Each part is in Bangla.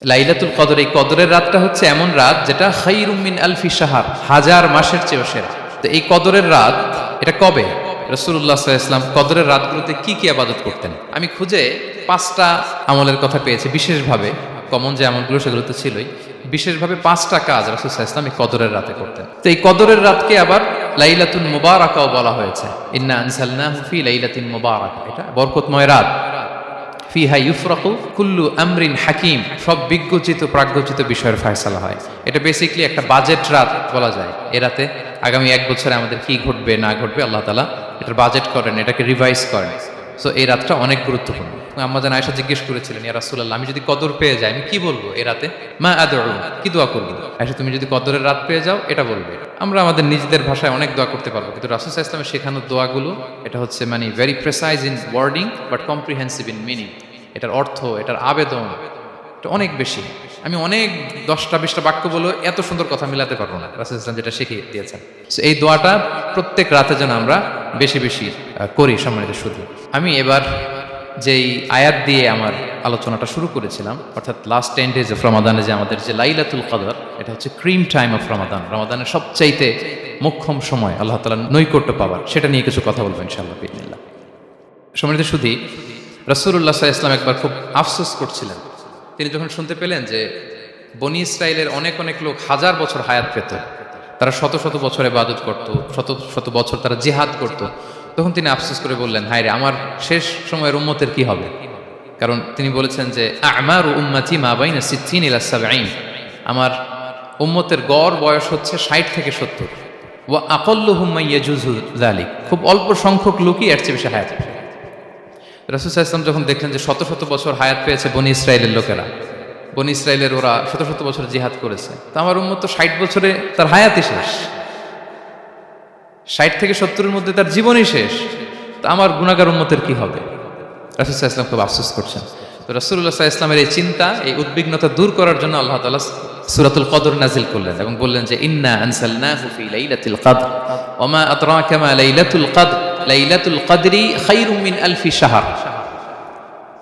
লাইলাতুল কদর, এই কদরের রাতটা হচ্ছে এমন রাত যেটা খায়রুম মিন আলফি শাহর, হাজার মাসের চেয়েও সেরা। তো এই কদরের রাত এটা কবে? রাসূলুল্লাহ সাল্লাল্লাহু আলাইহি ওয়াসাল্লাম কদরের রাতগুলোতে কি কি ইবাদত করতেন? আমি খুঁজে 5টা আমলের কথা পেয়েছি বিশেষভাবে। কমন যে আমলগুলো সেগুলো তো ছিলই, বিশেষভাবে 5টা কাজ রাসূল সাল্লাল্লাহু আলাইহি ওয়াসাল্লাম এই কদরের রাতে করতেন। তো এই কদরের রাতকে আবার লাইলাতুল মুবারাকাও বলা হয়েছে। ইন্না আনজালনাহু ফি লাইলাতিন মুবারাকা, এটা বরকতময় রাত। ফিহা ইউফরাকু কুল্লু আমরিন হাকিম, সব বিজ্ঞচিত প্রাজ্ঞচিত বিষয়ের ফয়সালা হয়। এটা বেসিক্যালি একটা বাজেট রাত বলা যায়। এ রাতে আগামী 1 বছরে আমাদের কি ঘটবে না ঘটবে আল্লাহ তাআলা এটার বাজেট করেন, এটাকে রিভাইজ করেন। সো এই রাতটা অনেক গুরুত্বপূর্ণ। আম্মা জান আয়েশা জিজ্ঞেস করেছিলেন, ইয়া রাসূলুল্লাহ, আমি যদি কদর পেয়ে যাই আমি কি বলবো এই রাতে? মা আদউ, কি দোয়া করবো? আয়েশা, তুমি যদি কদরের রাত পেয়ে যাও এটা বলবে। আমরা আমাদের নিজেদের ভাষায় অনেক দোয়া করতে পারবো, কিন্তু রাসূল সাল্লাল্লাহু আলাইহি ওয়াসাল্লামের শেখানো দোয়াগুলো এটা হচ্ছে মানে very precise in wording but comprehensive in meaning. এটার অর্থ, এটার আবেদন এটা অনেক বেশি। আমি অনেক 10টা-20টা বাক্য বলে এত সুন্দর কথা মিলাতে পারবো না। রাসূল সাল্লাল্লাহু আলাইহি ওয়াসাল্লাম যেটা শিখিয়ে দিয়েছেন, সো এই দোয়াটা প্রত্যেক রাতে যেন আমরা বেশি বেশি করি। সম্মানিত শুধু আমি এবার যেই আয়াত দিয়ে আমার আলোচনাটা শুরু করেছিলাম, অর্থাৎ লাস্ট 10 days অফ রমাদানে যে আমাদের যে লাইলাতুল কদর, এটা হচ্ছে ক্রিম টাইম অফ রমাদান, রমাদানের সবচাইতে মোক্ষম সময় আল্লাহ তাআলার নৈকট্য পাওয়ার, সেটা নিয়ে কিছু কথা বলবো ইনশাআল্লাহ বিইজনিল্লাহ। সম্মানিত শুধু রাসূলুল্লাহ সাল্লাল্লাহু আলাইহি ওয়াসাল্লাম একবার খুব আফসোস করছিলেন। তিনি যখন শুনতে পেলেন যে বনী ইসরাইলের অনেক অনেক লোক হাজার বছর হায়াত পেত, তারা শত শত বছর ইবাদত করত, শত শত বছর তারা জিহাদ করত, তখন তিনি আফসোস করে বললেন, হায় রে, আমার শেষ সময়ের উম্মতের কি হবে? কারণ তিনি বলেছেন যে আমারু উম্মতি মা বাইনা 60 ইলা 70, আমার উম্মতের গড় বয়স হচ্ছে 60 থেকে 70। ওয়া আকাল্লুহুম মান ইয়াজুজু যালিক, খুব অল্প সংখ্যক লোকই এর চেয়ে বেশি হায়াত পাবে। রাসূল সাল্লাল্লাহু আলাইহি ওয়াসাল্লাম যখন দেখলেন যে শত শত বছর হায়াত পেয়েছে বনী ইসরাইলের লোকেরা, বনী ইসরাইলের ওরা শত শত বছর জিহাদ করেছে, তো আমার উম্মত তো 60 বছরে তার হায়াতই শেষ, 60 থেকে 70-এর মধ্যে তার জীবনই শেষ, তো আমার গুনাহগার উম্মতের কি হবে? রাসূল সাল্লাল্লাহু আলাইহি ওয়াসাল্লাম খুব আফসোস করছেন। তো রাসূলুল্লাহ সাল্লাল্লাহু আলাইহি ওয়াসাল্লামের এই চিন্তা, এই উদ্বিগ্নতা দূর করার জন্য আল্লাহ তাআলা সূরাতুল কদর নাজিল করলেন এবং বললেন যে ইন্না আনসালনাহু ফি লাইলাতিল কদর ওয়া মা আদরাকা মা লাইলাতুল কদর লাইলাতুল কদরি খায়রুম মিন আলফি শাহর।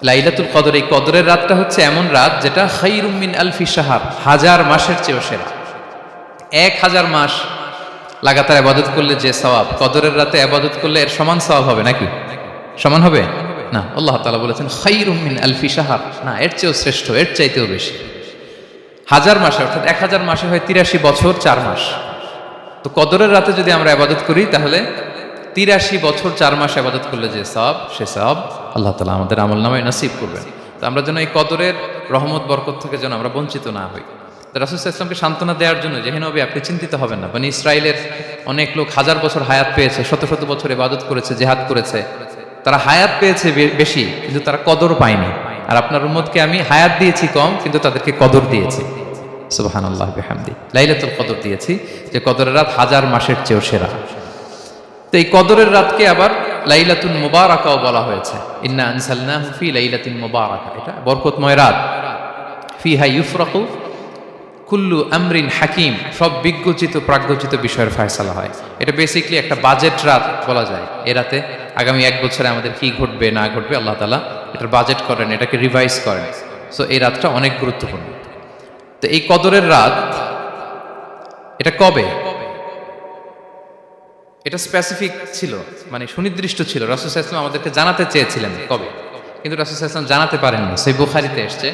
লাইলাতুল কদর, এই কদরের রাতটা হচ্ছে এমন রাত যেটা খায়রুম মিন আলফি শাহর, হাজার মাসের চেয়েও সেরা। 1000 মাস লাগাতার ইবাদত করলে যে সওয়াব, কদরের রাতে ইবাদত করলে এর সমান সওয়াব হবে নাকি? সমান হবে না। আল্লাহ তাআলা বলেছেন খায়রুম মিন আলফি শাহর, না, এর চেয়েও শ্রেষ্ঠ, এর চাইতেও বেশি। হাজার মাসে, অর্থাৎ 1000 মাসে হয় 83 বছর 4 মাস। তো কদরের রাতে যদি আমরা ইবাদত করি তাহলে 83 বছর 4 মাস ইবাদত করলে যে সওয়াব, সে সওয়াব আল্লাহ তাআলা আমাদের আমলনামায় নসিব করবেন। তো আমরা যেন এই কদরের রহমত বরকত থেকে যেন আমরা বঞ্চিত না হই। তো রাসূল সাল্লাল্লাহু আলাইহি ওয়াসাল্লামকে সান্ত্বনা দেওয়ার জন্য যে, হে নবী, আপনি চিন্তিত হবেন না, বনী ইসরাইলের অনেক লোক হাজার বছর হায়াত পেয়েছে, শত শত বছর ইবাদত করেছে, জিহাদ করেছে, তারা হায়াত পেয়েছে বেশি কিন্তু তারা কদর পায়নি। আর আপনার উম্মতকে আমি হায়াত দিয়েছি কম, কিন্তু তাদেরকে কদর দিয়েছি। সুবহানাল্লাহ বিহামদি, লাইলাতুল কদর দিয়েছি, যে কদরের রাত হাজার মাসের চেয়েও সেরা। তো এই কদরের রাতকে আবার লাইলাতুল মুবারাকাও বলা হয়েছে। ইন্না আনজালনাহু ফি লাইলাতিন মুবারাকা, এটা বরকতময় রাত। ফিহা ইউফরাকু কুল্লু আমরিন হাকিম, সব বিজ্ঞচিত প্রাজ্ঞচিত বিষয়ের ফয়সালা হয়। এটা বেসিক্যালি একটা বাজেট রাত বলা যায়। এ রাতে আগামী 1 বছরে আমাদের কি ঘটবে না ঘটবে আল্লাহ তাআলা এটার বাজেট করেন, এটাকে রিভাইজ করেন। সো এই রাতটা অনেক গুরুত্বপূর্ণ। তো এই কদরের রাত এটা কবে? এটা স্পেসিফিক ছিল, মানে সুনির্দিষ্ট ছিল। রাসূল সাল্লাল্লাহু আলাইহি ওয়াসাল্লাম আমাদেরকে জানাতে চেয়েছিলেন কবে, কিন্তু রাসূল সাল্লাল্লাহু আলাইহি ওয়াসাল্লাম জানাতে পারেননি। সহিহ বুখারীতে এসেছে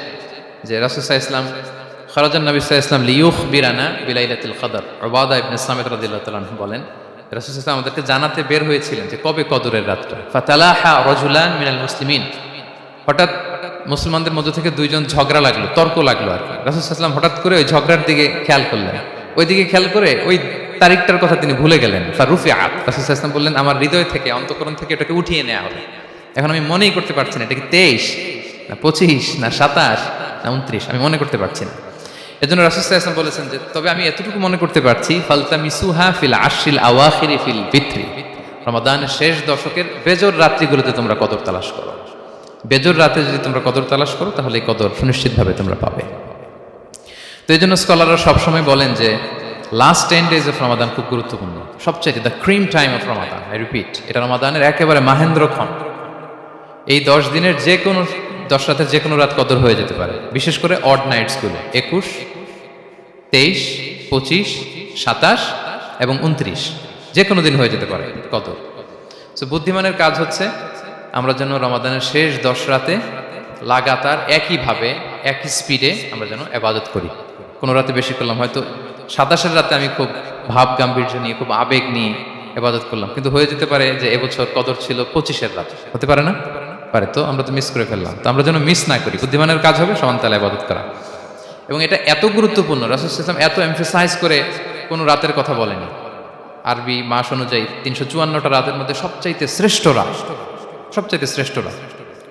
যে রাসূল সাল্লাল্লাহু আলাইহি ওয়াসাল্লাম খারাজান নবী সাল্লাল্লাহু আলাইহি ওয়াসাল্লাম লিয়ুখবিরানা বিলাইলাতিল কদর। উবাদা ইবনে সামিত রাদিয়াল্লাহু তাআলা আনহু বলেন, রাসূল সাল্লাল্লাহু আলাইহি ওয়াসাল্লাম আমাদেরকে জানাতে বের হয়েছিলেন যে কবে কদরের রাতটা। ফাতালাহা রাজুলান মিনাল মুসলিমিন, হঠাৎ মুসলমানদের মধ্য থেকে 2 জন ঝগড়া লাগলো, তর্ক লাগলো আর কি। রাসূল সাল্লাল্লাহু আলাইহি ওয়াসাল্লাম হঠাৎ করে ওই ঝগড়ার দিকে খেয়াল করলেন, ওই দিকে খেয়াল করে ওই তারিখটার কথা তিনি ভুলে গেলেন। ফারুফিআত, রাসূল সাল্লাল্লাহু আলাইহি ওয়াসাল্লাম বললেন, আমার হৃদয় থেকে, অন্তঃকরণ থেকে এটাকে উঠিয়ে নেওয়া হবে। এখন আমি মনেই করতে পারছি না এটা কি 23 না 25 না 27 না 29, আমি মনে করতে পারছি না। এজন্য রাসূল সাল্লাল্লাহু আলাইহি ওয়াসাল্লাম বলেছেন যে তবে আমি এতটুকু মনে করতে পারছি, ফালতামিসুহা ফিল আশরিল আওয়াখিরি ফিল বিত্রি, রমাদানের শেষ দশকের বেজর রাত্রিগুলোতে তোমরা কদর তালাশ করো। বেজর রাতে যদি তোমরা কদর তালাশ করো তাহলে এই কদর সুনিশ্চিতভাবে তোমরা পাবে। তো এই জন্য স্কলাররা সবসময় বলেন যে লাস্ট 10 days অফ রমাদান খুব গুরুত্বপূর্ণ, সবচেয়ে the cream time of Ramadan. I repeat, এটা রমাদানের একেবারে মাহেন্দ্রক্ষণ। এই 10 দিনের যে কোনো 10 রাতের যে কোনো রাত কদর হয়ে যেতে পারে, বিশেষ করে অড নাইটস গুলো 21, 23, 25, 27 এবং 29 যে কোনো দিন হয়ে যেতে পারে কদর। তো বুদ্ধিমানের কাজ হচ্ছে আমরা যেন রমাদানের শেষ 10 রাতে লাগাতার একইভাবে একই স্পিডে আমরা যেন ইবাদত করি। কোনো রাতে বেশি করলাম, হয়তো 27-এর রাতে আমি খুব ভাব গাম্ভীর্য নিয়ে খুব আবেগ নিয়ে ইবাদত করলাম, কিন্তু হয়ে যেতে পারে যে এবছর কদর ছিল 25-এর রাত, হতে পারে না? পারে। তো আমরা তো মিস করে ফেললাম, তো আমরা যেন মিস না করি। বুদ্ধিমানের কাজ হবে সমান তালে ইবাদত করা, এবং এটা এত গুরুত্বপূর্ণ, রাসূল সাল্লাল্লাহু আলাইহি ওয়াসাল্লাম এত এমফাসাইজ করে কোনো রাতের কথা বলেনি। আরবি মাস অনুযায়ী 354টা রাতের মধ্যে সবচাইতে শ্রেষ্ঠ রাত, সবচাইতে শ্রেষ্ঠ রাত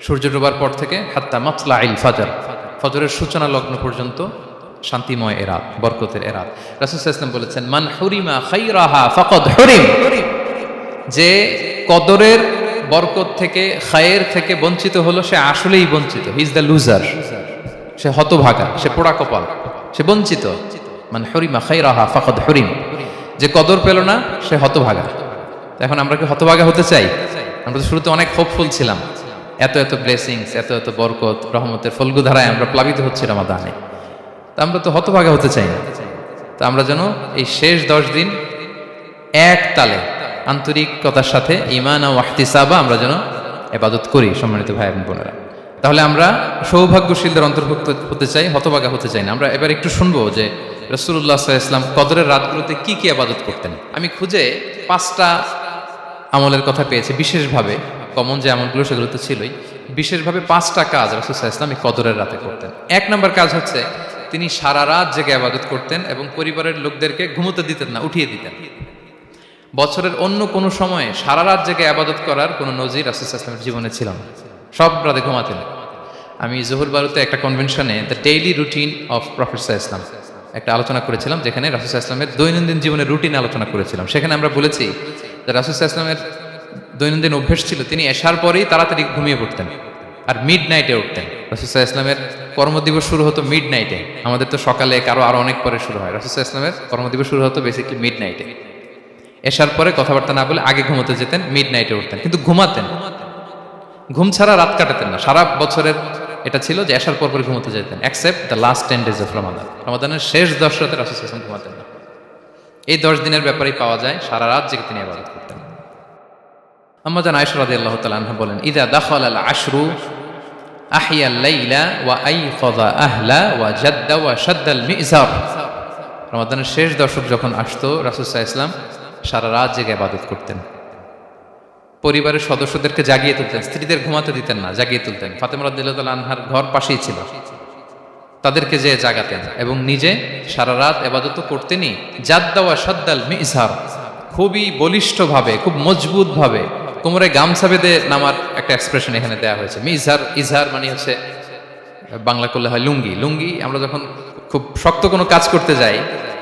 সূর্য ডোবার পর থেকে হাত্তা মাতলাইল ফাজর, ফজরের সূচনা লগ্ন পর্যন্ত শান্তিময় এ রাত, বরকতের এ রাত। রাসূল সাল্লাল্লাহু আলাইহি ওয়াসাল্লাম বলেছেন, মান হুরিমা খাইরাহা ফাকাদ হুরিম, যে কদরের বরকত থেকে খায়ের থেকে বঞ্চিত হলো সে আসলেই বঞ্চিত। হি ইজ দ্য লুজার, সে হতভাগা, সে পোড়া কপাল, সে বঞ্চিত। মান হুরিমা খাইরাহা ফাকাদ হুরিম, যে কদর পেল না সে হতভাগা। এখন আমরা কি হতভাগা হতে চাই? আমরা তো শুরুতে অনেক হোপফুল ছিলাম, এত এত ব্লেসিংস, এত এত বরকত, রহমতের ফলগুধারায় আমরা প্লাবিত হচ্ছি রমাদানে, তা আমরা তো হতভাগা হতে চাই না। তা আমরা যেন এই শেষ 10 দিন এক তালে আন্তরিকতার সাথে ঈমান ও ইহতিসাবা আমরা যেন ইবাদত করি। সম্মানিত ভাই এবং বোনেরা, তাহলে আমরা সৌভাগ্যশীলদের অন্তর্ভুক্ত হতে চাই, হতভাগা হতে চাই না। আমরা এবার একটু শুনবো যে রাসূলুল্লাহ সাল্লাল্লাহু আলাইহি ওয়াসাল্লাম কদরের রাতগুলোতে কি কি ইবাদত করতেন। আমি খুঁজে 5টা আমলের কথা পেয়েছি বিশেষভাবে, কমন যে আমলগুলো সেগুলো তো ছিলই, বিশেষভাবে 5টা কাজ রাসূল সাল্লাল্লাহু আলাইহি ওয়াসাল্লাম এই কদরের রাতে করতেন। 1 নম্বর কাজ হচ্ছে তিনি সারা রাত জেগে ইবাদত করতেন এবং পরিবারের লোকদেরকে ঘুমোতে দিতেন না, উঠিয়ে দিতেন। বছরের অন্য কোনো সময়ে সারা রাত জেগে ইবাদত করার কোনো নজির রাসূল সাল্লাল্লাহু আলাইহি ওয়াসাল্লামের জীবনে ছিল না, সব রাতে ঘুমাতেন। আমি জোহর বারুতে একটা কনভেনশনে the daily routine of prophet সাল্লাল্লাহু আলাইহি ওয়াসাল্লাম একটা আলোচনা করেছিলাম, যেখানে রাসূল সাল্লাল্লাহু আলাইহি ওয়াসাল্লামের দৈনন্দিন জীবনের রুটিন আলোচনা করেছিলাম। সেখানে আমরা বলেছি যে রাসূল সাল্লাল্লাহু আলাইহি ওয়াসাল্লামের দৈনন্দিন অভ্যেস ছিল তিনি এশার পরেই তাড়াতাড়ি ঘুমিয়ে পড়তেন আর মিড নাইটে উঠতেন। রাসূল সাল্লাল্লাহু আলাইহি ওয়াসাল্লামের কর্মদিবস শুরু হতো মিড নাইটে, আমাদের তো সকালে কারো আরো অনেক পরে শুরু হয়। রাসূল সাল্লাল্লাহু আলাইহি ওয়াসাল্লামের কর্মদিবস শুরু হতো বেসিক্যালি মিড নাইটে। এশার পরে কথাবার্তা না বলে আগে ঘুমোতে যেতেন, মিড নাইটে উঠতেন, কিন্তু ঘুমাতেন, ঘুম ছাড়া রাত কাটাতেন না। সারা বছরের এটা ছিল যে এশার পর পরে ঘুমোতে যেতেন, except the last 10 days of Ramadan. রমাদানের শেষ 10 রাতে রাসূল সাল্লাল্লাহু আলাইহি ওয়াসাল্লাম ঘুমাতেন না। এই 10 দিনের ব্যাপারেই পাওয়া যায় সারা রাত জেগে তিনি ইবাদত করতেন। আম্মা জান আয়েশা রাদিয়াল্লাহু তাআলা আনহা বলেন, ইযা দাখালাল আশরু আহিয়াল লাইলা ওয়া আইকাযা আহলা ওয়া জাদ্দা ওয়া শাদ্দাল মিজার। রমাদানের শেষ দশক যখন আসতো রাসূল সাল্লাল্লাহু আলাইহি ওয়াসাল্লাম সারা রাত জেগে ইবাদত করতেন, পরিবারের সদস্যদেরকে জাগিয়ে তুলতেন, স্ত্রীদের ঘুমাতে দিতেন না, জাগিয়ে তুলতেন। ফাতেমা রাদিয়াল্লাহু তাআলা আনহার ঘর পাশেই ছিল, তাদেরকে যে জাগাতেন এবং নিজে সারা রাত ইবাদত করতেনই। জাদ্দা ওয়া শাদ্দাল মিজার, খুবই বলিষ্ঠভাবে, খুব মজবুতভাবে কোমরে গামছা বেঁধে নামার একটা এক্সপ্রেশন এখানে দেওয়া হয়েছে। মিজার, ইজহার মানে হচ্ছে বাংলা করলে হয় লুঙ্গি। লুঙ্গি আমরা যখন খুব শক্ত কোনো কাজ করতে যাই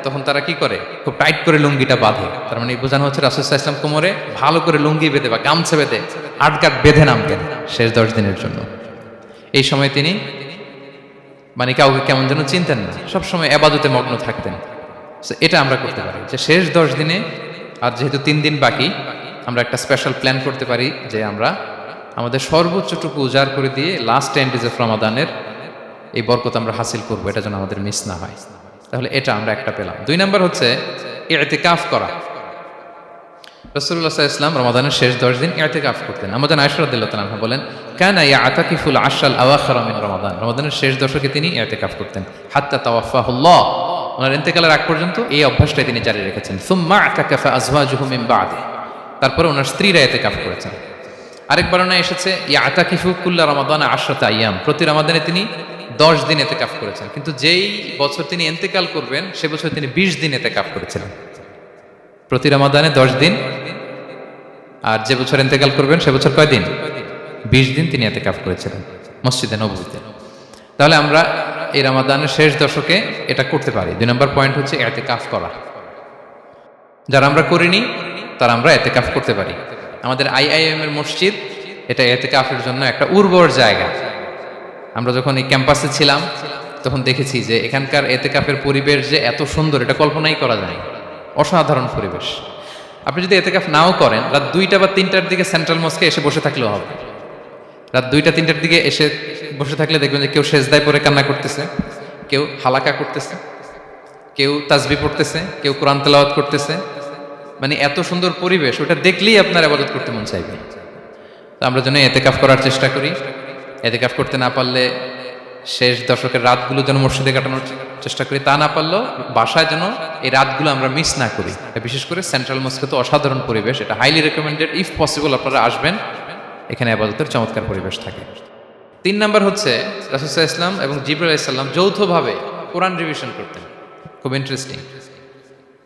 তখন তারা কি করে, খুব টাইট করে লুঙ্গিটা বাঁধে। তার মানে বোঝানো হচ্ছে রাসূল সাল্লাল্লাহু আলাইহি ওয়াসাল্লাম কোমরে ভালো করে লুঙ্গি বেঁধে বা গামছা বেঁধে আটকাট বেঁধে নামতেন শেষ 10 দিনের জন্য। এই সময় তিনি মানে কাউকে কেমন যেন চিনতেন না, সবসময় ইবাদতে মগ্ন থাকতেন। এটা আমরা করতে পারি যে শেষ 10 দিনে, আর যেহেতু 3 দিন বাকি, আমরা একটা স্পেশাল প্ল্যান করতে পারি যে আমরা আমাদের সর্বোচ্চটুকু উজাড় করে দিয়ে লাস্ট 10 days অফ রমাদানের এই বরকত আমরা হাসিল করবো, এটা যেন আমাদের মিস না হয়। তাহলে এটা আমরা একটা পেলাম। 2 নাম্বার হচ্ছে ইতিকাফ করা। রাসূলুল্লাহ সাল্লাল্লাহু আলাইহি ওয়াসাল্লাম রমাদানের শেষ 10 দিন ইতিকাফ করতেন। আমাদের আয়েশা রাদিয়াল্লাহু তাআলা আনহা বলেন, কানা ইয়াতাকিফুল আশরাল আওয়াখির মিন রমাদান। রমাদানের শেষ দশকে তিনি ইতিকাফ করতেন হাত্তা তাওয়াফাহুল্লাহ, ওনার ইন্তেকালের আগ পর্যন্ত এই অভ্যাসটাই তিনি জারি রেখেছেন। সুম্মা আতাকাফা আজওয়াজুহু মিন বাদি, তারপরে ওনার স্ত্রীরা ইতিকাফ করেছেন। আরেক বর্ণনা এসেছে ইয়াতাকিফু কুল্লা রমাদান 10 আইয়াম, প্রতি রমাদানে তিনি 10 দিন ইতিকাফ করেছেন। কিন্তু যেই বছর তিনি ইন্তেকাল করবেন সে বছর তিনি 20 দিন ইতিকাফ করেছিলেন। প্রতি রমাদানে 10 দিন, আর যে বছর ইন্তেকাল করবেন সে বছর কয় দিন? 20 দিন তিনি ইতিকাফ করেছিলেন মসজিদে নববীতে। তাহলে আমরা এই রমাদানের শেষ দশকে এটা করতে পারি। 2 নম্বর পয়েন্ট হচ্ছে ইতিকাফ করা। যারা আমরা করিনি তারা আমরা ইতিকাফ করতে পারি। আমাদের আইআইএম এর মসজিদ এটা ইতিকাফের জন্য একটা উর্বর জায়গা। আমরা যখন এই ক্যাম্পাসে ছিলাম তখন দেখেছি যে এখানকার ইতিকাফের পরিবেশ যে এত সুন্দর এটা কল্পনাই করা যায়, অসাধারণ পরিবেশ। আপনি যদি ইতিকাফ নাও করেন, রাত 2টা বা 3টার দিকে সেন্ট্রাল মস্কে এসে বসে থাকলেও হবে। রাত 2টা 3টার দিকে এসে বসে থাকলে দেখবেন যে কেউ সেজদায় পড়ে কান্না করতেছে, কেউ হালাকা করতেছে, কেউ তাসবিহ পড়তেছে, কেউ কোরআন তেলাওয়াত করতেছে। মানে এত সুন্দর পরিবেশ, ওটা দেখলেই আপনার ইবাদত করতে মন চাইবে। তো আমরা যেন এতেকাফ করার চেষ্টা করি। এতেকাফ করতে না পারলে শেষ দশকের রাতগুলো যেন মসজিদে কাটানোর চেষ্টা করি, তা না পারলেও বাসায় যেন এই রাতগুলো আমরা মিস না করি। বিশেষ করে সেন্ট্রাল মস্কে তো অসাধারণ পরিবেশ, এটা হাইলি রেকমেন্ডেড। ইফ পসিবল আপনারা আসবেন, এখানে ইবাদতের চমৎকার পরিবেশ থাকে। 3 নাম্বার হচ্ছে রাসূল সাল্লাল্লাহু আলাইহি ওয়াসাল্লাম এবং জিবরাইল আলাইহিস সালাম যৌথভাবে কোরআন রিভিশন করতেন। খুব ইন্টারেস্টিং।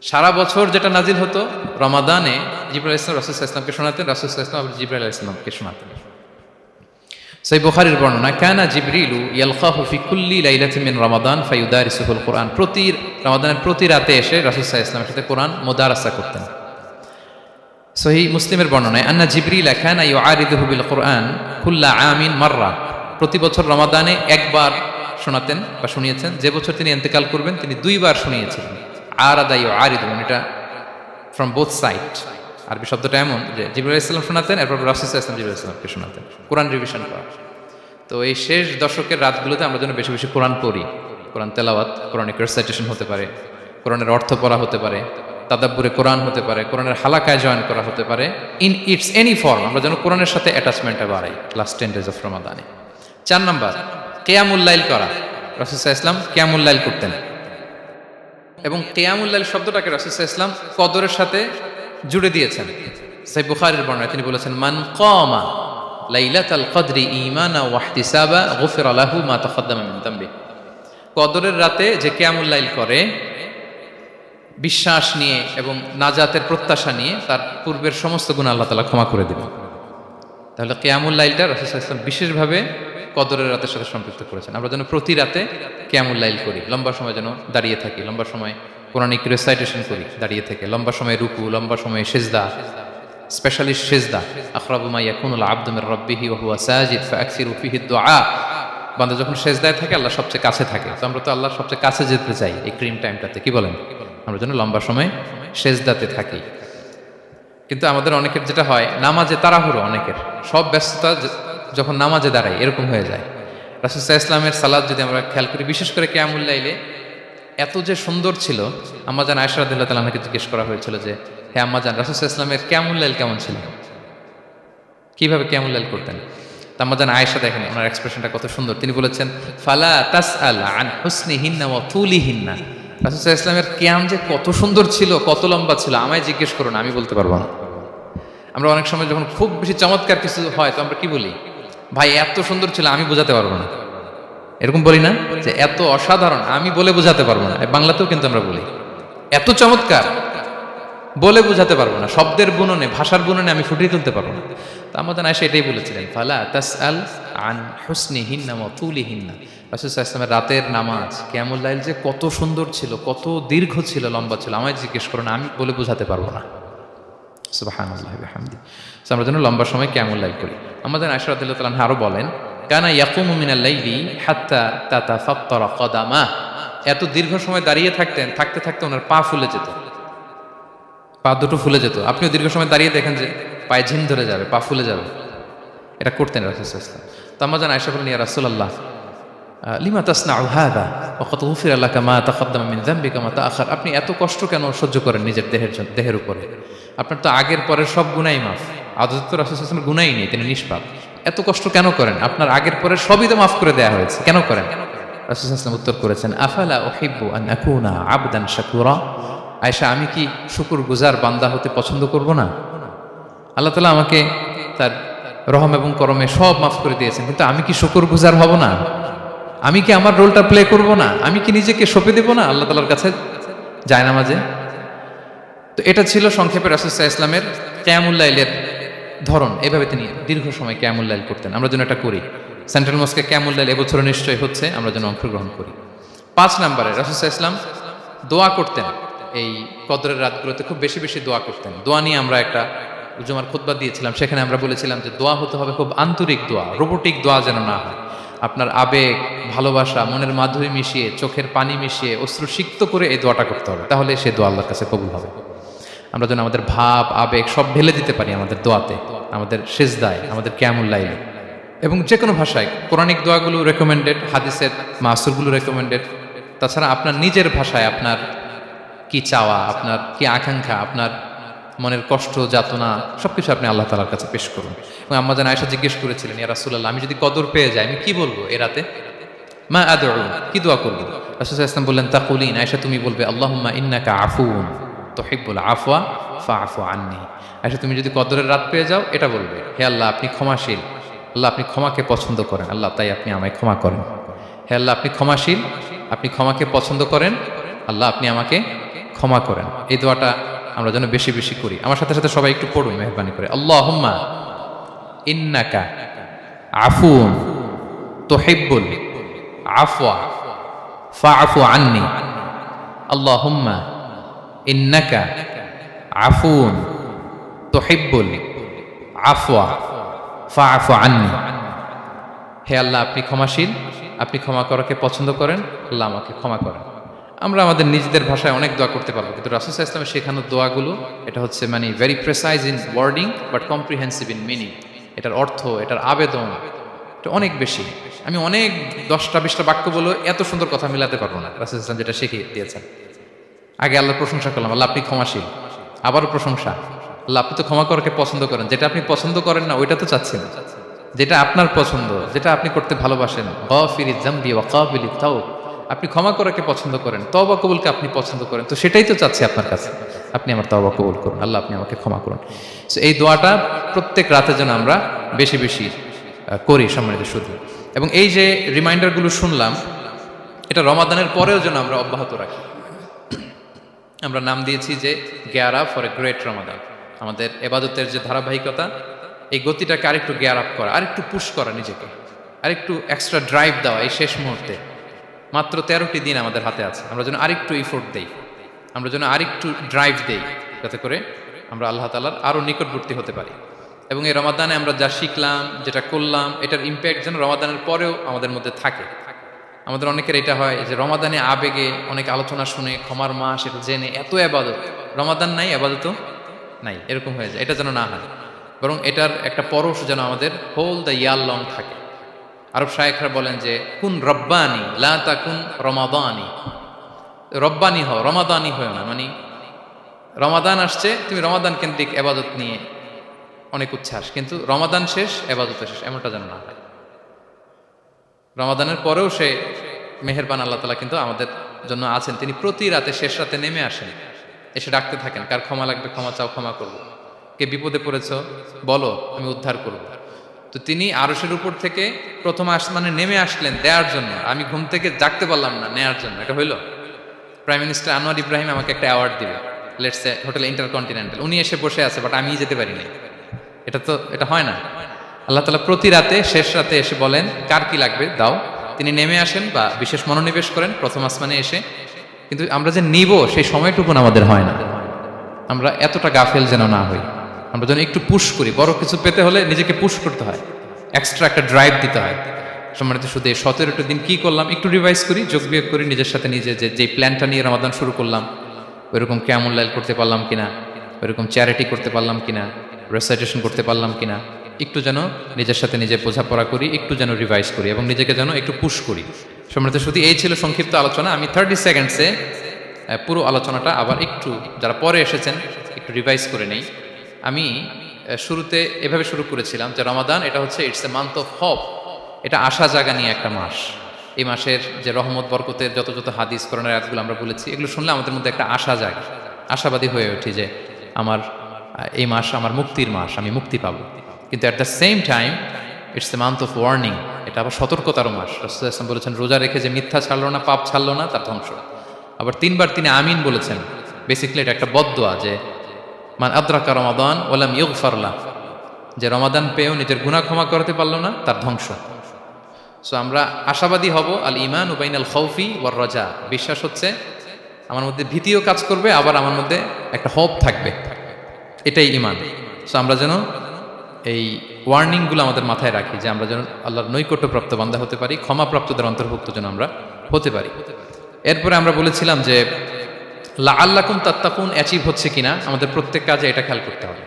সারা বছর যেটা নাজিল হতো, রমাদানে জিবরাইল আলাইহিস সালাম রাসূল সাল্লাল্লাহু আলাইহি ওয়াসাল্লামকে শোনাতেন, রাসূল সাল্লাল্লাহু আলাইহি ওয়াসাল্লাম আবার জিবরাইল আলাইহিস সালামকে শোনাতেন। সহিহ বুখারীর বর্ণনা, কানা জিবরিলু ইয়ালকাহু ফি কুল্লি লাইলাতিন মিন রমাদান ফায়ুদারিসুহুল কুরআন। প্রতি রমাদানের প্রতি রাতে এসে রাসূল সাল্লাল্লাহু আলাইহি ওয়াসাল্লামের সাথে কোরআন মুদারাসা করতেন। সহিহ মুসলিমের বর্ণনায়, আন্না জিবরিল কানা ইউআরিদুহু বিল কুরআন কুল্লা আমিন মাররা। প্রতি বছর রমাদানে একবার শোনাতেন বা শুনিয়েছেন, যে বছর তিনি ইন্তেকাল করবেন তিনি 2 বার শুনিয়েছিলেন। আরাদা ইউআরিদু, এটা ফ্রম বোথ সাইড। আরবি শব্দটা এমন যে জিবরাইল আলাইহিস সালাম শোনাতেন, এরপর রাসূল সাল্লাল্লাহু আলাইহি ওয়াসাল্লাম জিবরাইল আলাইহিস সালামকে শোনাতেন, কোরআন রিভিশন করা। তো এই শেষ দশকের রাতগুলোতে আমরা যেন বেশি বেশি কোরআন পড়ি, কোরআন তেলাওয়াত, কোরআনিক রেসাইটেশন হতে পারে, কোরআনের অর্থ পড়া হতে পারে, তাদাব্বুরে কোরআন হতে পারে, কোরআনের হালাকায় জয়েন করা হতে পারে। ইন ইটস এনি ফর্ম আমরা যেন কোরআনের সাথে অ্যাটাচমেন্টটা বাড়াই লাস্ট 10 days অফ রমাদানে। 4 নাম্বার, কিয়ামুল লাইল করা। রাসূল সাল্লাল্লাহু আলাইহি ওয়াসাল্লাম কিয়ামুল লাইল করতেন, এবং কিয়ামুল লাইল শব্দটাকে রাসূল সাল্লাল্লাহু আলাইহি ওয়াসাল্লাম কদরের সাথে জুড়ে দিয়েছেন। সহিহ বুখারীর বর্ণনায় তিনি বলেছেন, মান কামা লাইলাতাল কদরি ঈমানা ওয়া ইহতিসাবা গুফিরা লাহু মা তাকাদ্দামা মিন যামবি। কদরের রাতে যে কিয়ামুল লাইল করে বিশ্বাস নিয়ে এবং নাজাতের প্রত্যাশা নিয়ে, তার পূর্বের সমস্ত গুনাহ আল্লাহ তাআলা ক্ষমা করে দিবেন। তাহলে কিয়ামুল লাইলটা রাসূল সাল্লাল্লাহু আলাইহি ওয়াসাল্লাম বিশেষভাবে কদরের রাতের সাথে সম্পৃক্ত করেছেন। আমরা যেন প্রতি রাতে কিয়ামুল লাইল করি, লম্বা সময় যেন দাঁড়িয়ে থাকি, লম্বা সময় কোরআনিক রেসাইটেশন করি দাঁড়িয়ে থেকে, লম্বা সময় রুকু, লম্বা সময় সিজদা, স্পেশালি সিজদা। আখরাবু মা ইয়াকুনুল আবদু মির রাব্বিহি ওয়া হুয়া সাজিদ ফাআকসিরু ফিহি দুআ। বান্দা যখন সিজদায় থাকে আল্লাহ সবচেয়ে কাছে থাকে। তো আমরা তো আল্লাহর সবচেয়ে কাছে যেতে চাই এই ক্রিম টাইমটাতে, কি বলেন? আমরা যেন লম্বা সময় সিজদাতে থাকি। কিন্তু আমাদের অনেকের যেটা হয়, নামাজে তাড়াহুড়ো, অনেকের সব ব্যস্ততা যখন নামাজে দাঁড়াই এরকম হয়ে যায়। রাসূল সাল্লাল্লাহু আলাইহি ওয়াসাল্লামের সালাত যদি আমরা খেয়াল করি, বিশেষ করে কিয়ামুল লাইলে এত যে সুন্দর ছিল। আম্মাজান আয়েশা রাদিয়াল্লাহু তাআলা আনহাকে জিজ্ঞেস করা হয়েছিল যে, হে আম্মাজান, রাসূল সাল্লাল্লাহু আলাইহি ওয়াসাল্লামের কিয়ামুল লাইল কেমন ছিল, কিভাবে কিয়ামুল লাইল করতেন? আম্মাজান আয়েশা, দেখেন ওনার এক্সপ্রেশনটা কত সুন্দর। তিনি বলেছেন, ফালা তাসআল আন হুসনিহিন্না ওয়া তুলিহিন্না। রাসূল সাল্লাল্লাহু আলাইহি ওয়াসাল্লামের কিয়াম যে কত সুন্দর ছিল, কত লম্বা ছিল, আমায় জিজ্ঞেস করো না, আমি বলতে পারবো না। আমরা অনেক সময় যখন খুব বেশি চমৎকার কিছু হয় তো আমরা কি বলি, ভাই এত সুন্দর ছিল, আমি বোঝাতে পারবো না। এরকম বলি না যে এত অসাধারণ, আমি বলে বোঝাতে পারবো না। বাংলাতেও কিন্তু আমরা বলি এত চমৎকার, বলে বোঝাতে পারবো না, শব্দের বুননে, ভাষার বুননে আমি ফুটিয়ে তুলতে পারবো না। তো আমাদের আয়েশা এটাই বলেছিলেন, ফালা তাসআল আন হুসনিহিন্না ওয়া তুলিহিন্না। রাসূল সাল্লাল্লাহু আলাইহি ওয়াসাল্লামের রাতের নামাজ কিয়ামুল লাইল যে কত সুন্দর ছিল, কত দীর্ঘ ছিল, লম্বা ছিল, আমায় জিজ্ঞেস করো না, আমি বলে বোঝাতে পারবো না। সুবহানাল্লাহি ওয়া বিহামদিহি। আমরা যেন লম্বা সময় কিয়ামুল লাইল করি। আমাদের আয়েশা রাদিয়াল্লাহু তাআলা আনহা আরো বলেন, কানা ইয়াকুমু মিনাল লাইলি হাত্তা তাতাফাত্তারা কদামা। এত দীর্ঘ সময় দাঁড়িয়ে থাকতেন, থাকতে থাকতে ওনার পা ফুলে যেত, পা দুটো ফুলে যেত। আপনিও দীর্ঘ সময় দাঁড়িয়ে দেখেন যে পায়ে ঝিম ধরে যাবে, পা ফুলে যাবে, এটা করতেন রাসূল সাল্লাল্লাহু আলাইহি ওয়াসাল্লাম। তো আম্মাজান আয়েশা বলেন, ইয়া রাসূলুল্লাহ লিমা তাসনাউ হাযা ওয়া কদ গুফিরা লাকা মা তাকাদ্দামা মিন যামবিকা মা তাআখার। আপনি এত কষ্ট কেন সহ্য করেন নিজের দেহের উপরে? আপনার তো আগের পরের সব গুনাহই মাফ। আদত তো রাসূল সাল্লাল্লাহু আলাইহি ওয়াসাল্লামের গুনাহই নেই, তিনি নিষ্পাপ। এত কষ্ট কেন করেন? আপনার আগের পরের সবই তো মাফ করে দেয়া হয়েছে, কেন করেন? রাসূল সাল্লাল্লাহু আলাইহি ওয়াসাল্লাম উত্তর করেছেন, আফালা উহিব্বু আন আকুনা আবদান শাকুরা। আয়েশা, আমি কি শুকরগুজার বান্দা হতে পছন্দ করব না? আল্লাহ তাআলা আমাকে তার রহম এবং করমে সব মাফ করে দিয়েছেন, কিন্তু আমি কি শুকরগুজার হব না? আমি কি আমার রোলটা প্লে করব না? আমি কি নিজেকে সঁপে দেব না আল্লাহ তাআলার কাছে জায়নামাজে? তো এটা ছিল সংক্ষেপে রাসূল সাল্লাল্লাহু আলাইহি ওয়াসাল্লামের কিয়ামুল লাইলের ধরন। এভাবে তিনি দীর্ঘ সময় কিয়ামুল লাইল করতেন। আমরা যেন এটা করি। সেন্ট্রাল মস্কে কিয়ামুল লাইল এবছর নিশ্চয়ই হচ্ছে, আমরা যেন অংশগ্রহণ করি। 5 নম্বরে রাসূল সাল্লাল্লাহু আলাইহি ওয়াসাল্লাম দোয়া করতেন। এই কদরের রাতগুলোতে খুব বেশি বেশি দোয়া করতেন। দোয়া নিয়ে আমরা একটা জুমার খুতবা দিয়েছিলাম, সেখানে আমরা বলেছিলাম যে দোয়া হতে হবে খুব আন্তরিক দোয়া, রোবোটিক দোয়া যেন না হয়। আপনার আবেগ, ভালোবাসা, মনের মাধুরী মিশিয়ে, চোখের পানি মিশিয়ে, অশ্রু সিক্ত করে এই দোয়াটা করতে হবে, তাহলে সে দোয়া আল্লাহর কাছে কবুল হবে। আমরা যেন আমাদের ভাব, আবেগ সব ঢেলে দিতে পারি আমাদের দোয়াতে, আমাদের সিজদায়, আমাদের কিয়ামুল লাইলে। এবং যে কোনো ভাষায় কোরআনিক দোয়াগুলো রেকমেন্ডেড, হাদিসের মাসুরগুলো রেকমেন্ডেড। তাছাড়া আপনার নিজের ভাষায় আপনার কি চাওয়া, আপনার কি আকাঙ্ক্ষা, আপনার মনের কষ্ট যাতনা সবকিছু আপনি আল্লাহ তাআলার কাছে পেশ করুন। এবং আম্মা জান আয়েশা জিজ্ঞেস করেছিলেন, ইয়া রাসূলুল্লাহ, আমি যদি কদর পেয়ে যাই আমি কি বলবো এ রাতে, মা আদউ, কি দোয়া করব? রাসূল সাল্লাল্লাহু আলাইহি ওয়াসাল্লাম বললেন, তাকুলিন, আয়েশা তুমি বলবে, আল্লাহুম্মা ইন্নাকা আফুউন তুহিব্বুল আফওয়া ফাআফু আন্নি। আয়েশা তুমি যদি কদরের রাত পেয়ে যাও এটা বলবে, হে আল্লাহ আপনি ক্ষমাশীল, আল্লাহ আপনি ক্ষমাকে পছন্দ করেন, আল্লাহ তাই আপনি আমায় ক্ষমা করেন। হে আল্লাহ আপনি ক্ষমাশীল, আপনি ক্ষমাকে পছন্দ করেন, আল্লাহ আপনি আমাকে ক্ষমা করেন। এই দোয়াটা আমরা যেন বেশি বেশি করি। আমার সাথে সাথে সবাই একটু পড়ুন মেহরবানি করে, আল্লাহুম্মা ইন্নাকা আফুউন তুহিব্বুল আফওয়া ফাআফু আন্নি। আল্লাহুম্মা ইন্নাকা আফুউন তুহিব্বুল আফওয়া ফাআফু আন্নি। হে আল্লাহ আপনি ক্ষমাশীল, আপনি ক্ষমা করাকে পছন্দ করেন, আল্লাহ আমাকে ক্ষমা করেন। আমরা আমাদের নিজেদের ভাষায় অনেক দোয়া করতে পারবো, কিন্তু রাসূল সাল্লাল্লাহু আলাইহি ওয়াসাল্লামের শেখানো দোয়াগুলো এটা হচ্ছে মানে very precise in wording but comprehensive in meaning. এটার অর্থ, এটার আবেদন এটা অনেক বেশি। আমি অনেক 10টা-20টা বাক্য বলে এত সুন্দর কথা মিলাতে পারবো না। রাসূল সাল্লাল্লাহু আলাইহি ওয়াসাল্লাম যেটা শিখিয়ে দিয়েছেন, আগে আল্লাহর প্রশংসা করলাম, আল্লাহ আপনি ক্ষমাশীল, আবারও প্রশংসা, আল্লাহ আপনি তো ক্ষমা করাকে পছন্দ করেন। যেটা আপনি পছন্দ করেন না ওইটা তো চাচ্ছেন, যেটা আপনার পছন্দ, যেটা আপনি করতে ভালোবাসেন, গাফিরিজ যামবি ওয়া কাবিলিত তাওব, আপনি ক্ষমা করাকে পছন্দ করেন, তওবা কবুলকে আপনি পছন্দ করেন, তো সেটাই তো চাচ্ছি আপনার কাছে, আপনি আমার তওবা কবুল করুন, আল্লাহ আপনি আমাকে ক্ষমা করুন। সো এই দোয়াটা প্রত্যেক রাতে যেন আমরা বেশি বেশি করি সম্মানিত শুধু। এবং এই যে রিমাইন্ডারগুলো শুনলাম, এটা রমাদানের পরেও যেন আমরা অব্যাহত রাখি। আমরা নাম দিয়েছি যে gear up for a great Ramadan. আমাদের এবাদতের যে ধারাবাহিকতা, এই গতিটাকে আরেকটু গিয়ার আপ করা, আরেকটু পুশ করা নিজেকে, আরেকটু এক্সট্রা ড্রাইভ দেওয়া এই শেষ মুহূর্তে। মাত্র 13টি দিন আমাদের হাতে আছে, আমরা যেন আরেকটু ইফোর্ট দেই, আমরা যেন আরেকটু ড্রাইভ দেই, যাতে করে আমরা আল্লাহ তাআলার আরও নিকটবর্তী হতে পারি। এবং এই রমাদানে আমরা যা শিখলাম, যেটা করলাম, এটার ইম্প্যাক্ট যেন রমাদানের পরেও আমাদের মধ্যে থাকে। আমাদের অনেকের এটা হয় যে রমাদানে আবেগে অনেক আলোচনা শুনে, ক্ষমার মাস এটা জেনে এত আবাদত, রমাদান নাই আবাদতও নাই, এরকম হয়ে যায়। এটা যেন না হয়, বরং এটার একটা পরশ যেন আমাদের হোল দ্য ইয়ার লং থাকে। আরব শায়েখরা বলেন যে কুন রব্বানি লা তাকুন রমাদানি, রব্বানি হও, রমাদানি হও না। মানে রমাদান আসছে, তুমি রমাদান কেন্দ্রিক আবাদত নিয়ে অনেক উচ্ছ্বাস, কিন্তু রমাদান শেষ আবাদত শেষ, এমনটা যেন না হয়। রমাদানের পরেও সে মেহেরবান আল্লাহ তাআলা কিন্তু আমাদের জন্য আছেন। তিনি প্রতি রাতে শেষ রাতে নেমে আসেন, এসে ডাকতে থাকেন, কার ক্ষমা লাগবে ক্ষমা চাও, ক্ষমা করবো, কে বিপদে পড়েছ বলো, আমি উদ্ধার করব। তো তিনি আরশের উপর থেকে প্রথম আসমানে নেমে আসলেন দেওয়ার জন্য, আমি ঘুম থেকে জাগতে পারলাম না নেয়ার জন্য। এটা হইল প্রাইম মিনিস্টার আনোয়ার ইব্রাহিম আমাকে একটা অ্যাওয়ার্ড দিবে, লেটস সে হোটেল ইন্টারকন্টিনেন্টাল, উনি এসে বসে আছে বাট আমি যেতে পারি নাই, এটা হয় না। আল্লাহ তাআলা প্রতি রাতে শেষ রাতে এসে বলেন কার কি লাগবে দাও, তিনি নেমে আসেন বা বিশেষ মনোনিবেশ করেন প্রথম আসমানে এসে। কিন্তু আমরা যে নিব সেই সময়টুকু আমাদের হয় না। আমরা এতটা গাফেল যেন না হই, আমরা যেন একটু পুশ করি। বড় কিছু পেতে হলে নিজেকে পুশ করতে হয়, এক্সট্রা একটা ড্রাইভ দিতে হয়। সম্মানিত শুধু এই 17টা দিন কি করলাম একটু রিভাইজ করি, যোগ বিয়োগ করি নিজের সাথে নিজে, যে প্ল্যানটা নিয়ে রমাদান শুরু করলাম ওইরকম কিয়ামুল লাইল করতে পারলাম কিনা, ওইরকম চ্যারিটি করতে পারলাম কিনা, রেসাইটেশন করতে পারলাম কিনা, একটু যেন নিজের সাথে নিজে বোঝাপড়া করি, একটু যেন রিভাইজ করি এবং নিজেকে যেন একটু পুশ করি। সম্মানিত শুধু এই ছিল সংক্ষিপ্ত আলোচনা। আমি 30 সেকেন্ডসে পুরো আলোচনাটা আবার একটু যারা পরে এসেছেন একটু রিভাইজ করে নেই। আমি শুরুতে এভাবে শুরু করেছিলাম যে রমাদান এটা হচ্ছে it's a month of hope, এটা আশা জাগা নিয়ে একটা মাস। এই মাসের যে রহমত বরকতের যত যত হাদিস কোরআনের আয়াতগুলো আমরা বলেছি, এগুলো শুনলে আমাদের মধ্যে একটা আশা জাগে, আশাবাদী হয়ে উঠি যে আমার এই মাস আমার মুক্তির মাস, আমি মুক্তি পাবো। কিন্তু at the same time it's a month of warning, এটা আবার সতর্কতারও মাস। রাসূল সাল্লাল্লাহু আলাইহি ওয়াসাল্লাম বলেছেন রোজা রেখে যে মিথ্যা ছাড়লো না, পাপ ছাড়লো না, তার ধ্বংস। আবার 3বার তিনি আমিন বলেছেন। বেসিক্যালি এটা একটা বদদোয়া যে মান আদরাকা রমাদান ওয়ালাম ইগফার লাহ, যে রমাদান পেয়েও নিজের গুনাহ ক্ষমা করতে পারলো না, তার ধ্বংস। সো আমরা আশাবাদী হব। আল ঈমান বাইনাল খাউফি ওয়ার রাজা, বিশ্বাস হচ্ছে আমার মধ্যে ভীতিও কাজ করবে, আবার আমার মধ্যে একটা হোপ থাকবে, এটাই ঈমান। সো আমরা যেন এই ওয়ার্নিংগুলো আমাদের মাথায় রাখি যে আমরা যেন আল্লাহর নৈকট্যপ্রাপ্ত বান্দা হতে পারি, ক্ষমাপ্রাপ্তদের অন্তর্ভুক্ত যেন আমরা হতে পারি। এরপরে আমরা বলেছিলাম যে লাআল্লাকুম তাত্তাকুন অ্যাচিভ হচ্ছে কিনা আমাদের প্রত্যেক কাজে এটা খেয়াল করতে হবে।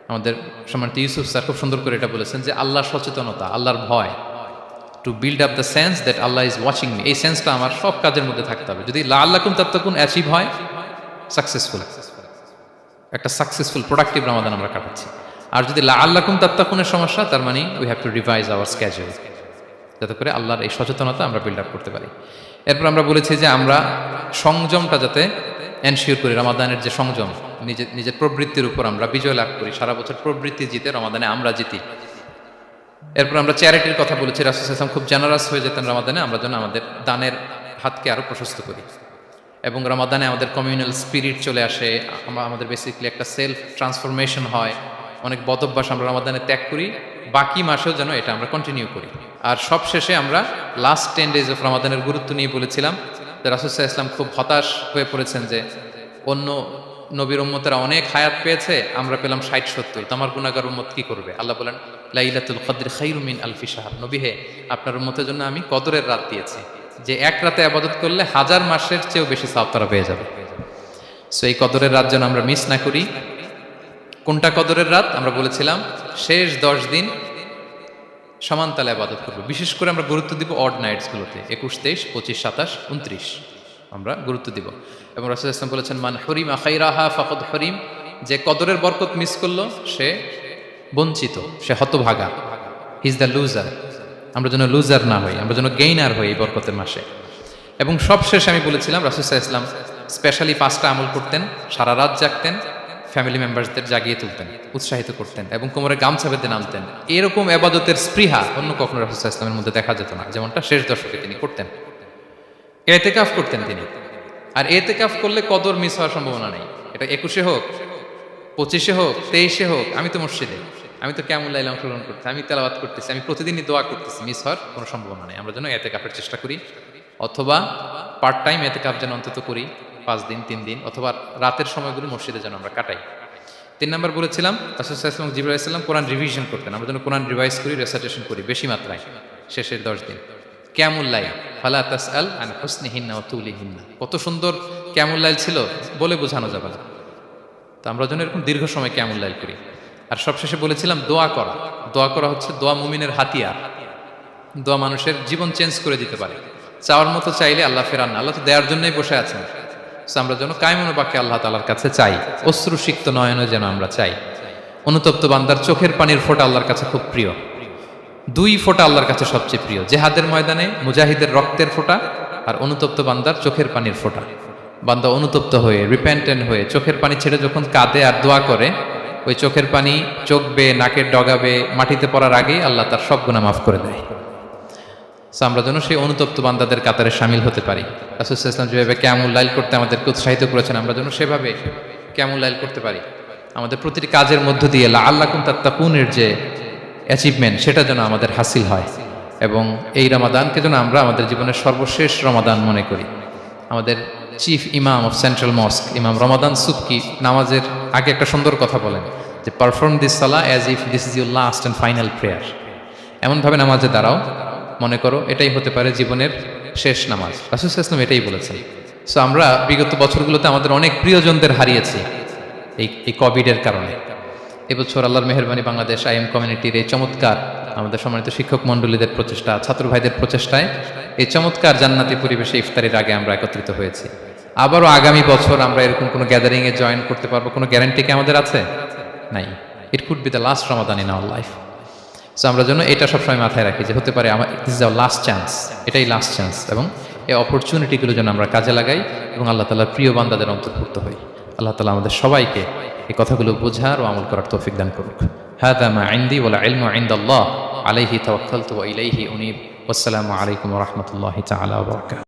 আমাদের সম্মানিত ইউসুফ স্যার খুব সুন্দর করে এটা বলেছেন যে আল্লাহর সচেতনতা, আল্লাহর ভয়, to build up the sense that Allah is watching me, এই সেন্সটা আমার সব কাজের মধ্যে থাকতে হবে। যদি লাআল্লাকুম তাত্তাকুন অ্যাচিভ হয়, সাকসেসফুল, একটা সাকসেসফুল প্রোডাক্টিভ রমাদান আমরা কাটাচ্ছি। আর যদি লাআল্লাকুম তাত্তাকুনের সমস্যা, তার মানে we have to revise hour schedule, যাতে করে আল্লাহর এই সচেতনতা আমরা বিল্ড আপ করতে পারি। এরপর আমরা বলেছি যে আমরা সংযমটা যাতে এনশিওর করি, রমাদানের যে সংযম, নিজের প্রবৃত্তির উপর আমরা বিজয় লাভ করি, সারা বছর প্রবৃত্তি জিতে রমাদানে আমরা জিতি। এরপর আমরা চ্যারিটির কথা বলেছি, রাসূল সাল্লাল্লাহু আলাইহি ওয়াসাল্লাম খুব জেনারাস হয়ে যেতেন রমাদানে, আমরা যেন আমাদের দানের হাতকে আরও প্রশস্ত করি। এবং রমাদানে আমাদের কমিউনাল স্পিরিট চলে আসে, আমাদের বেসিক্যালি একটা সেলফ ট্রান্সফরমেশন হয়, অনেক বদ অভ্যাস আমরা রমাদানে ত্যাগ করি, বাকি মাসেও যেন এটা আমরা কন্টিনিউ করি। আর সবশেষে আমরা লাস্ট 10 days অফ রমাদানের গুরুত্ব নিয়ে বলেছিলাম যে রাসূল সাল্লাল্লাহু আলাইহি ওয়াসাল্লাম খুব হতাশ হয়ে পড়েছেন যে অন্য নবীর উম্মতেরা অনেক হায়াত পেয়েছে, আমরা পেলাম 60-70, তো আমার গুনাহগার উম্মত কি করবে? আল্লাহ বলেন লাইলাতুল কদর খায়রুম মিন আলফি শাহর, নবী হে, আপনার উম্মতের জন্য আমি কদরের রাত দিয়েছি, যে এক রাতে ইবাদত করলে 1000 মাসের চেয়েও বেশি সওয়াব তারা পেয়ে যাবে। সো এই কদরের রাত যেন আমরা মিস না করি। কোনটা কদরের রাত? আমরা বলেছিলাম শেষ 10 দিন সমান তালে ইবাদত করব। বিশেষ করে আমরা গুরুত্ব দিব অড নাইটসগুলোতে, 21, 23, 25, 27, 29 আমরা গুরুত্ব দিব। এবং রাসূল সাল্লাল্লাহু আলাইহি ওয়াসাল্লাম বলেছেন মান হুরিমা খায়রাহা ফাকাদ হুরিম, যে কদরের বরকত মিস করলো সে বঞ্চিত, সে হতভাগা, হি ইজ দ্য লুজার। আমরা যেন লুজার না হই, আমরা যেন গেইনার হই এই বরকতের মাসে। এবং সবশেষে আমি বলেছিলাম রাসূল সাল্লাল্লাহু আলাইহি ওয়াসাল্লাম স্পেশালি 5টা আমল করতেন, সারা রাত জাগতেন, ফ্যামিলি মেম্বারসদের জাগিয়ে তুলতেন, উৎসাহিত করতেন এবং কোমরে গামছা বেঁধে নামতেন। এরকম ইবাদতের স্পৃহা অন্য কখনো রাসূল সাল্লাল্লাহু আলাইহি ওয়াসাল্লামের মধ্যে দেখা যেত না, যেমনটা শেষ দশকে তিনি করতেন। ইতিকাফ করতেন তিনি, আর ইতিকাফ করলে কদর মিস হওয়ার সম্ভাবনা নেই। এটা 21-এ হোক, 25-এ হোক, 23-এ হোক, আমি তো মসজিদে, আমি তো কিয়ামুল লাইলে অংশগ্রহণ করতেছি, আমি তেলাওয়াত করতেছি, আমি প্রতিদিনই দোয়া করতেছি, মিস হওয়ার কোনো সম্ভাবনা নেই। আমরা যেন ইতিকাফের চেষ্টা করি, অথবা পার্ট টাইম ইতিকাফ যেন অন্তত করি 5 দিন 3 দিন, অথবা রাতের সময়গুলো মসজিদে যেন আমরা কাটাই। 3 নম্বর বলেছিলাম রাসূল সাল্লাল্লাহু আলাইহি ওয়াসাল্লাম, জিবরাইল আলাইহিস সালাম কোরআন রিভিশন করতেন, আমরা যেন কোরআন রিভাইজ করি, রেসাইটেশন করি বেশি মাত্রায় শেষের 10 দিন। কিয়ামুল লাইল, ফালা তাসআল আন হুসনিহিন্না ওয়া তুলিহিন্না, কত সুন্দর কিয়ামুল লাইল ছিল বলে বোঝানো যাবে না। তো আমরা যেন এরকম দীর্ঘ সময় কিয়ামুল লাইল করি। আর সবশেষে বলেছিলাম দোয়া করা। দোয়া করা হচ্ছে দোয়া মুমিনের হাতিয়ার। দোয়া মানুষের জীবন চেঞ্জ করে দিতে পারে। চাওয়ার মতো চাইলে আল্লাহ ফেরান না, আল্লাহ তো দেওয়ার জন্যই বসে আছেন। আমরা যেন কায়মনো বাক্যে আল্লাহ তাআলার কাছে চাই, অশ্রুসিক্ত নয়নে যেন আমরা চাই। অনুতপ্ত বান্দার চোখের পানির ফোঁটা আল্লাহর কাছে খুব প্রিয়। 2 ফোঁটা আল্লাহর কাছে সবচেয়ে প্রিয়, জেহাদের ময়দানে মুজাহিদের রক্তের ফোঁটা আর অনুতপ্ত বান্দার চোখের পানির ফোঁটা। বান্দা অনুতপ্ত হয়ে, রিপেন্টেন্ট হয়ে চোখের পানি ছেড়ে যখন কাঁদে আর দোয়া করে, ওই চোখের পানি চোখ বেয়ে, নাকের ডগাবে, মাটিতে পড়ার আগেই আল্লাহ তার সব গুনাহ মাফ করে দেয়। আমরা যেন সেই অনুতপ্ত বান্দাদের কাতারে শামিল হতে পারি। রাসূল সাল্লাল্লাহু আলাইহি ওয়াসাল্লাম যেভাবে কিয়ামুল লাইল করতে আমাদেরকে উৎসাহিত করেছেন, আমরা যেন সেভাবে কিয়ামুল লাইল করতে পারি। আমাদের প্রতিটি কাজের মধ্য দিয়ে লাআল্লাকুম তাত্তাকুনের যে অ্যাচিভমেন্ট, সেটা যেন আমাদের হাসিল হয়। এবং এই রমাদানকে যেন আমরা আমাদের জীবনের সর্বশেষ রমাদান মনে করি। আমাদের চিফ ইমাম অফ সেন্ট্রাল মস্ক, ইমাম রমাদান সুবকি, নামাজের আগে একটা সুন্দর কথা বলেন যে perform this Salah as if this is your last and final prayer. এমনভাবে নামাজে দাঁড়াও, মনে করো এটাই হতে পারে জীবনের শেষ নামাজ। রাসূল সাল্লাল্লাহু আলাইহি ওয়াসাল্লাম এটাই বলেছেন। সো আমরা বিগত বছরগুলোতে আমাদের অনেক প্রিয়জনদের হারিয়েছি এই কোভিডের কারণে। এবছর আল্লাহর মেহেরবানি বাংলাদেশ আইএম কমিউনিটির এই চমৎকার, আমাদের সম্মানিত শিক্ষক মণ্ডলীদের প্রচেষ্টা, ছাত্র ভাইদের প্রচেষ্টায় এই চমৎকার জান্নাতি পরিবেশে ইফতারির আগে আমরা একত্রিত হয়েছি। আবারও আগামী বছর আমরা এরকম কোনো গ্যাদারিংয়ে জয়েন করতে পারবো, কোনো গ্যারান্টি কি আমাদের আছে? নাই। It could be the last Ramadan in our life. So আমরা যেন এটা সবসময় মাথায় রাখি যে হতে পারে আমার this is our last chance, এটাই লাস্ট চান্স। এবং এই অপরচুনিটিগুলো যেন আমরা কাজে লাগাই এবং আল্লাহ তাআলার প্রিয় বান্দাদের অন্তর্ভুক্ত হই। আল্লাহ তাআলা আমাদের সবাইকে এই কথাগুলো বোঝার ও আমল করার তৌফিক দান করুক। হাদা মা ইনদি ওয়াল ইলমু ইনদাল্লাহ আলাইহি তাওয়াক্কালতু ওয়া ইলাইহি উনীব। ওয়াসসালামু আলাইকুম ওয়া রাহমাতুল্লাহি তাআলা ওয়া বারাকাতুহু।